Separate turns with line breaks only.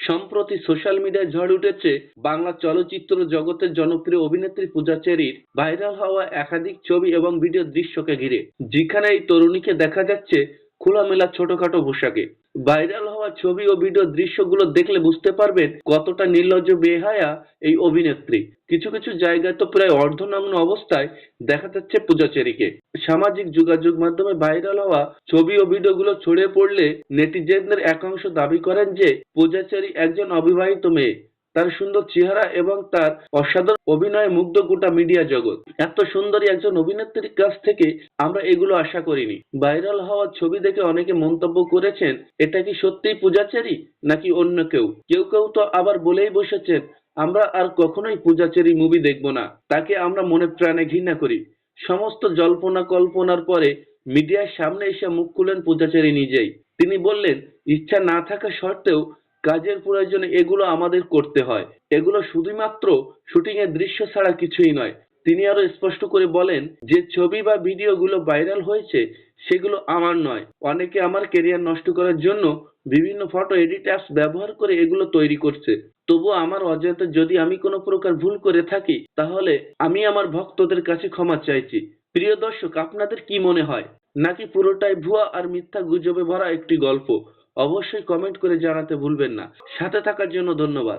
সম্প্রতি সোশ্যাল মিডিয়ায় ঝড় উঠেছে বাংলা চলচ্চিত্র জগতের জনপ্রিয় অভিনেত্রী পূজা চেরির ভাইরাল হওয়া একাধিক ছবি এবং ভিডিও দৃশ্যকে ঘিরে, যেখানে এই তরুণীকে দেখা যাচ্ছে খোলামেলা ছোটখাটো পোশাকে। ভাইরাল হওয়া ছবি ও ভিডিও দৃশ্যগুলো দেখলে বুঝতে পারবেন কতটা নির্লজ্জ বেহায়া এই অভিনেত্রী। কিছু কিছু জায়গায় তো প্রায় অর্ধনগ্ন অবস্থায় দেখা যাচ্ছে পূজা চেরিকে। সামাজিক যোগাযোগ মাধ্যমে ভাইরাল হওয়া ছবি ও ভিডিওগুলো ছড়িয়ে পড়লে নেটিজেনদের একাংশ দাবি করেন যে পূজা চেরি একজন অবিবাহিত মেয়ে। তার সুন্দর চেহারা এবং তার অসাধারণ অভিনয়ে মুগ্ধ গোটা মিডিয়া জগৎ। এত সুন্দরী একজন অভিনেত্রীর কাছ থেকে আমরা এগুলো আশা করিনি। ভাইরাল হওয়া ছবি দেখে অনেকে মন্তব্য করেছেন, এটা কি সত্যিই পূজা চেরি নাকি অন্য কেউ। কেউ কেউ তো আবার বলেই বসেছেন, আমরা আর কখনোই পূজা চেরি মুভি দেখব না, তাকে আমরা মনে প্রাণে ঘৃণা করি। সমস্ত জল্পনা কল্পনার পরে মিডিয়ার সামনে এসে মুখ খুলেন পূজা চেরি নিজেই। তিনি বললেন, ইচ্ছা না থাকা সত্ত্বেও কাজের প্রয়োজনে এগুলো আমাদের করতে হয়। এগুলো শুধুমাত্র শুটিং এর দৃশ্য ছাড়া কিছুই নয়। তিনি আরো স্পষ্ট করে বলেন, যে ছবি বা ভিডিওগুলো ভাইরাল হয়েছে সেগুলো আমার নয়। অনেকে আমার ক্যারিয়ার নষ্ট করার জন্য বিভিন্ন ফটো এডিট অ্যাপস ব্যবহার করে এগুলো তৈরি করছে। তবুও আমার অজান্তে যদি আমি কোনো প্রকার ভুল করে থাকি, তাহলে আমি আমার ভক্তদের কাছে ক্ষমা চাইছি। প্রিয় দর্শক, আপনাদের কি মনে হয়, নাকি পুরোটাই ভুয়া আর মিথ্যা গুজবে ভরা একটি গল্প? অবশ্যই কমেন্ট করে জানাতে ভুলবেন না। সাথে থাকার জন্য ধন্যবাদ।